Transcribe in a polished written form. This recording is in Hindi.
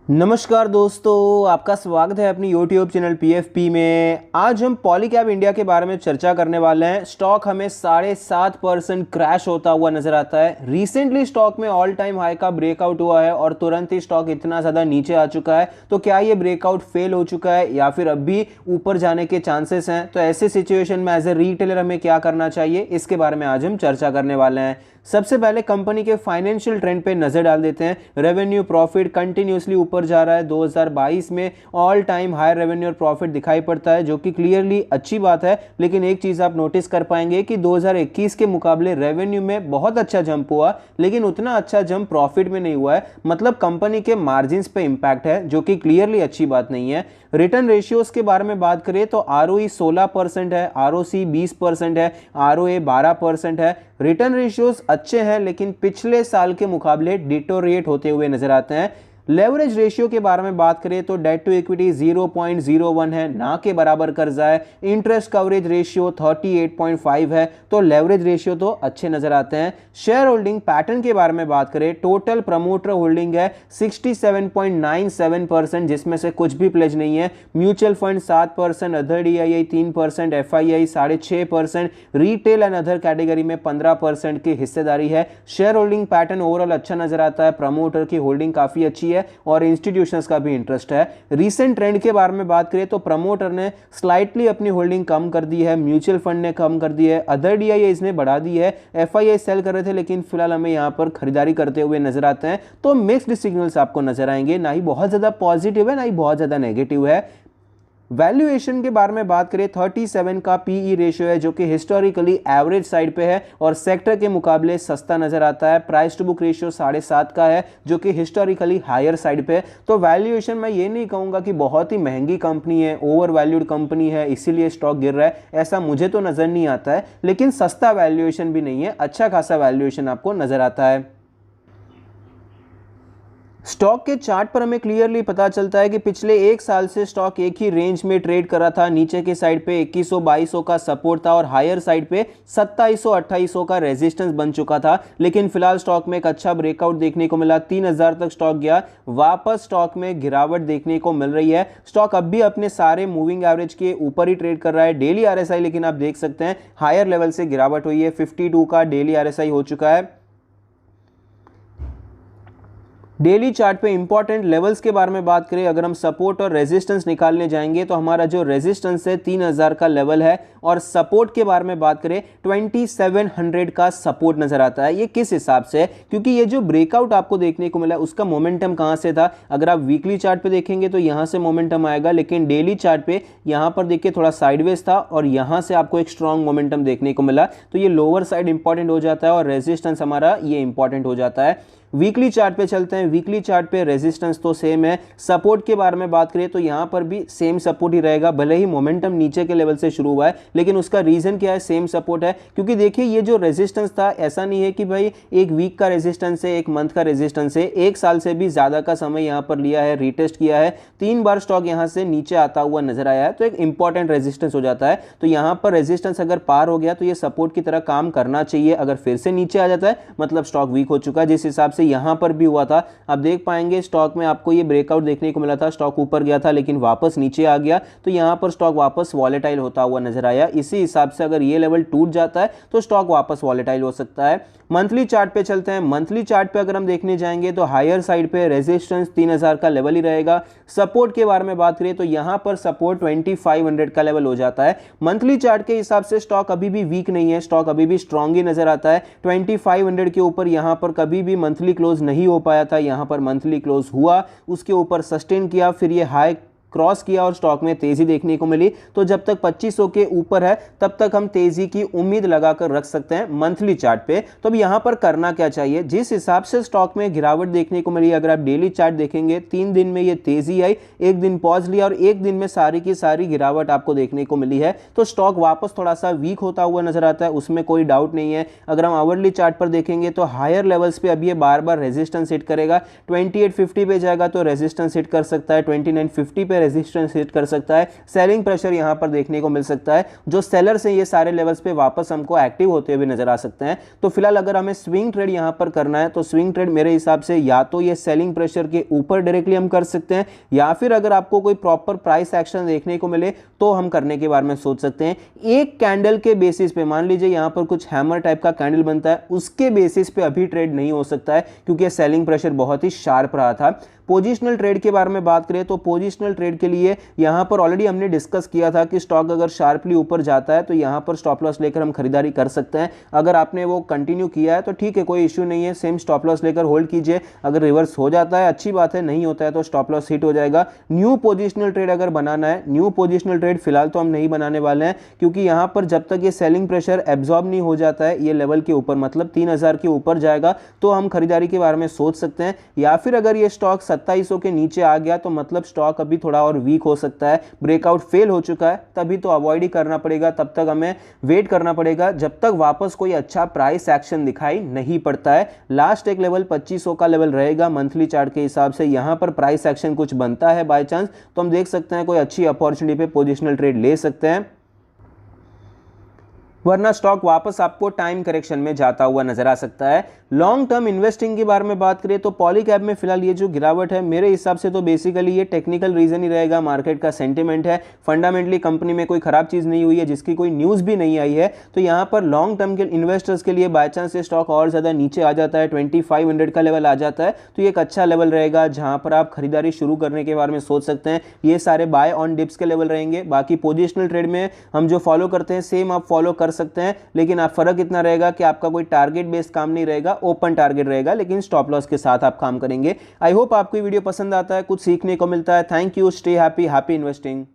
नमस्कार दोस्तों, आपका स्वागत है अपनी YouTube चैनल PFP में। आज हम पॉलीकैब इंडिया के बारे में चर्चा करने वाले हैं। स्टॉक हमें 7.5% क्रैश होता हुआ नजर आता है। रिसेंटली स्टॉक में ऑल टाइम हाई का ब्रेकआउट हुआ है और तुरंत ही स्टॉक इतना ज़्यादा नीचे आ चुका है। तो क्या ये ब्रेकआउट फेल हो चुका है या फिर अब भी ऊपर जाने के चांसेस हैं? तो ऐसे सिचुएशन में एज ए रिटेलर हमें क्या करना चाहिए, इसके बारे में आज हम चर्चा करने वाले हैं। सबसे पहले कंपनी के फाइनेंशियल ट्रेंड पे नजर डाल देते हैं। रेवेन्यू प्रॉफिट कंटिन्यूसली ऊपर जा रहा है। 2022 में ऑल टाइम हाई रेवेन्यू और प्रॉफिट दिखाई पड़ता है, जो कि क्लियरली अच्छी बात है। लेकिन एक चीज आप नोटिस कर पाएंगे कि 2021 के मुकाबले रेवेन्यू में बहुत अच्छा जंप हुआ, लेकिन उतना अच्छा जंप प्रॉफिट में नहीं हुआ है। मतलब कंपनी के मार्जिन्स पे इंपैक्ट है, जो कि क्लियरली अच्छी बात नहीं है। रिटर्न रेशियोज के बारे में बात करें तो ROE 16% है, ROC 20% है, ROA 12% है। रिटर्न रेशियोज अच्छे हैं, लेकिन पिछले साल के मुकाबले डिटोरिएट होते हुए नजर आते हैं। लेवरेज रेशियो के बारे में बात करें तो डेट टू इक्विटी 0.01 है, ना के बराबर कर्जा है। इंटरेस्ट कवरेज रेशियो 38.5 है, तो लेवरेज रेशियो तो अच्छे नजर आते हैं। शेयर होल्डिंग पैटर्न के बारे में बात करें, टोटल प्रमोटर होल्डिंग है 67.97%, जिसमें से कुछ भी प्लेज नहीं है। Mutual fund 7%, other DII 3%, FII 6.5%, retail and other category में 15% की हिस्सेदारी है। शेयर होल्डिंग पैटर्न ओवरऑल अच्छा नजर आता है। प्रमोटर की होल्डिंग काफी अच्छी है और इंस्टीट्यूशंस का भी इंटरेस्ट है। रीसेंट ट्रेंड के बारे में बात करें तो प्रमोटर ने स्लाइटली अपनी होल्डिंग कम कर दी है, म्यूचुअल फंड ने कम कर दी है, अदर DII ने बढ़ा दी है, FII सेल कर रहे थे, लेकिन फिलहाल हमें यहां पर खरीदारी करते हुए नजर आते हैं। तो मिक्स्ड सिग्नल्स आपको नजर आएंगे, ना ही बहुत ज्यादा पॉजिटिव है ना ही बहुत ज्यादा नेगेटिव है। वैल्यूएशन के बारे में बात करें, 37 का PE रेशियो है, जो कि हिस्टोरिकली एवरेज साइड पे है और सेक्टर के मुकाबले सस्ता नजर आता है। प्राइस टू बुक रेशियो 7.5 का है, जो कि हिस्टोरिकली हायर साइड पे है। तो वैल्यूएशन मैं ये नहीं कहूंगा कि बहुत ही महंगी कंपनी है, ओवर वैल्यूड कंपनी है, इसीलिए स्टॉक गिर रहा है, ऐसा मुझे तो नजर नहीं आता है। लेकिन सस्ता वैल्यूएशन भी नहीं है, अच्छा खासा वैल्यूएशन आपको नजर आता है। स्टॉक के चार्ट पर हमें क्लियरली पता चलता है कि पिछले एक साल से स्टॉक एक ही रेंज में ट्रेड कर रहा था। नीचे के साइड पे 2100-2200 का सपोर्ट था और हायर साइड पे 2700-2800 का रेजिस्टेंस बन चुका था। लेकिन फिलहाल स्टॉक में एक अच्छा ब्रेकआउट देखने को मिला, 3000 तक स्टॉक गया, वापस स्टॉक में गिरावट देखने को मिल रही है। स्टॉक अब भी अपने सारे मूविंग एवरेज के ऊपर ही ट्रेड कर रहा है। डेली RSI लेकिन आप देख सकते हैं हायर लेवल से गिरावट हुई है, 52 का डेली RSI हो चुका है। डेली चार्ट पे इंपॉर्टेंट लेवल्स के बारे में बात करें, अगर हम सपोर्ट और रेजिस्टेंस निकालने जाएंगे तो हमारा जो रेजिस्टेंस है 3000 का लेवल है और सपोर्ट के बारे में बात करें 2700 का सपोर्ट नजर आता है। ये किस हिसाब से है? क्योंकि ये जो ब्रेकआउट आपको देखने को मिला उसका मोमेंटम कहां से था? अगर आप वीकली चार्ट पे देखेंगे तो यहां से मोमेंटम आएगा, लेकिन डेली चार्ट पे यहां पर देखिए थोड़ा साइडवेज था और यहां से आपको एक स्ट्रॉन्ग मोमेंटम देखने को मिला। तो ये लोअर साइड इंपॉर्टेंट हो जाता है और रेजिस्टेंस हमारा ये इंपॉर्टेंट हो जाता है। वीकली चार्ट पे चलते हैं। वीकली चार्ट पे रेजिस्टेंस तो सेम है। सपोर्ट के बारे में बात करें तो यहां पर भी सेम सपोर्ट ही रहेगा, भले ही मोमेंटम नीचे के लेवल से शुरू हुआ है, लेकिन उसका रीजन क्या है? सेम सपोर्ट है। क्योंकि देखिए ये जो रेजिस्टेंस था, ऐसा नहीं है कि भाई एक वीक का रेजिस्टेंस है, एक मंथ का रेजिस्टेंस है, एक साल से भी ज्यादा का समय यहां पर लिया है, रीटेस्ट किया है, 3 बार स्टॉक यहां से नीचे आता हुआ नजर आया है, तो एक इंपॉर्टेंट रेजिस्टेंस हो जाता है। तो यहां पर रेजिस्टेंस अगर पार हो गया तो ये सपोर्ट की तरह काम करना चाहिए। अगर फिर से नीचे आ जाता है मतलब स्टॉक वीक हो चुका है, जिस हिसाब से यहां पर भी हुआ था। आप देख पाएंगे स्टॉक में आपको ये ब्रेकआउट देखने को मिला था, स्टॉक ऊपर गया था लेकिन वापस नीचे आ गया, तो यहां पर स्टॉक वापस वॉलेटाइल होता हुआ नजर आया। इसी हिसाब से अगर ये लेवल टूट जाता है तो स्टॉक वापस वॉलेटाइल हो सकता है। मंथली चार्ट पे चलते हैं। मंथली चार्ट पे अगर हम देखने जाएंगे तो हायर साइड पे रेजिस्टेंस 3000 का लेवल ही रहेगा। सपोर्ट के बारे में बात करें तो यहां पर सपोर्ट 2500 का लेवल हो जाता है। मंथली चार्ट के हिसाब से स्टॉक अभी भी वीक नहीं है, स्टॉक अभी भी स्ट्रांग ही नजर आता है। 2500 के ऊपर यहां पर कभी भी मंथली क्लोज नहीं हो पाया था, यहां पर मंथली क्लोज हुआ, उसके ऊपर सस्टेन किया, फिर ये हाई क्रॉस किया और स्टॉक में तेजी देखने को मिली। तो जब तक 2500 के ऊपर है तब तक हम तेजी की उम्मीद लगाकर रख सकते हैं मंथली चार्ट पे। तो अब यहां पर करना क्या चाहिए? जिस हिसाब से स्टॉक में गिरावट देखने को मिली, अगर आप डेली चार्ट देखेंगे 3 दिन में ये तेजी आई, एक दिन पॉज लिया और एक दिन में सारी की सारी गिरावट आपको देखने को मिली है। तो स्टॉक वापस थोड़ा सा वीक होता हुआ नजर आता है, उसमें कोई डाउट नहीं है। अगर हम आवरली चार्ट पर देखेंगे तो हायर लेवल्स पे अब ये बार बार रेजिस्टेंस हिट करेगा। 2850 पे जाएगा तो रेजिस्टेंस हिट कर सकता है, 2950 पे रेजिस्टेंस हिट कर सकता है, सेलिंग प्रेशर यहाँ पर देखने को मिल सकता है, जो सेलर्स हैं ये सारे लेवल्स पे वापस हमको एक्टिव होते हुए नजर आ सकते हैं। तो फिलहाल अगर हमें स्विंग ट्रेड यहाँ पर करना है तो स्विंग ट्रेड मेरे हिसाब से या तो ये सेलिंग प्रेशर के ऊपर डायरेक्टली हम कर सकते हैं, या फिर अगर आपको कोई प्रॉपर प्राइस एक्शन देखने को मिले तो हम करने के बारे में सोच सकते हैं। एक कैंडल के बेसिस पे, मान लीजिए यहाँ पर कुछ हैमर टाइप का कैंडल बनता है, उसके बेसिस पे अभी ट्रेड नहीं हो सकता है क्योंकि सेलिंग प्रेशर बहुत ही शार्प रहा था। पोजिशनल ट्रेड के बारे में बात करें तो पोजिशनल ट्रेड के लिए यहाँ पर ऑलरेडी हमने डिस्कस किया था कि स्टॉक अगर शार्पली ऊपर जाता है तो यहाँ पर स्टॉप लॉस लेकर हम खरीदारी कर सकते हैं। अगर आपने वो कंटिन्यू किया है तो ठीक है, कोई इश्यू नहीं है, सेम स्टॉप लॉस लेकर होल्ड कीजिए। अगर रिवर्स हो जाता है अच्छी बात है, नहीं होता है तो स्टॉप लॉस हिट हो जाएगा। न्यू पोजिशनल ट्रेड अगर बनाना है, न्यू पोजिशनल ट्रेड फिलहाल तो हम नहीं बनाने वाले हैं क्योंकि यहाँ पर जब तक ये सेलिंग प्रेशर एब्जॉर्ब नहीं हो जाता है ये लेवल के ऊपर, मतलब 3000 के ऊपर जाएगा तो हम खरीदारी के बारे में सोच सकते हैं। या फिर अगर ये स्टॉक 2700 के नीचे आ गया तो मतलब स्टॉक अभी थोड़ा और वीक हो सकता है, ब्रेकआउट फेल हो चुका है, तभी तो अवॉइड ही करना पड़ेगा। तब तक हमें वेट करना पड़ेगा जब तक वापस कोई अच्छा प्राइस एक्शन दिखाई नहीं पड़ता है। लास्ट एक लेवल 2500 का लेवल रहेगा मंथली चार्ट के हिसाब से। यहां पर प्राइस एक्शन कुछ बनता है बाय चांस तो हम देख सकते हैं कोई अच्छी अपॉर्चुनिटी पे पोजिशनल ट्रेड ले सकते हैं, वरना स्टॉक वापस आपको टाइम करेक्शन में जाता हुआ नजर आ सकता है। लॉन्ग टर्म इन्वेस्टिंग के बारे में बात करें तो पॉलीकैब में फिलहाल ये जो गिरावट है मेरे हिसाब से तो बेसिकली ये टेक्निकल रीजन ही रहेगा, मार्केट का सेंटिमेंट है। फंडामेंटली कंपनी में कोई खराब चीज नहीं हुई है, जिसकी कोई न्यूज भी नहीं आई है। तो यहाँ पर लॉन्ग टर्म के इन्वेस्टर्स के लिए बाय चांस ये स्टॉक और ज्यादा नीचे आ जाता है, 2500 का लेवल आ जाता है तो ये एक अच्छा लेवल रहेगा जहां पर आप खरीदारी शुरू करने के बारे में सोच सकते हैं। ये सारे बाय ऑन डिप्स के लेवल रहेंगे। बाकी पोजिशनल ट्रेड में हम जो फॉलो करते हैं सेम आप फॉलो कर सकते हैं, लेकिन आप फर्क इतना रहेगा कि आपका कोई टारगेट बेस्ड काम नहीं रहेगा, ओपन टारगेट रहेगा, लेकिन स्टॉप लॉस के साथ आप काम करेंगे। आई होप आपको वीडियो पसंद आता है, कुछ सीखने को मिलता है। Thank you, stay happy, happy investing.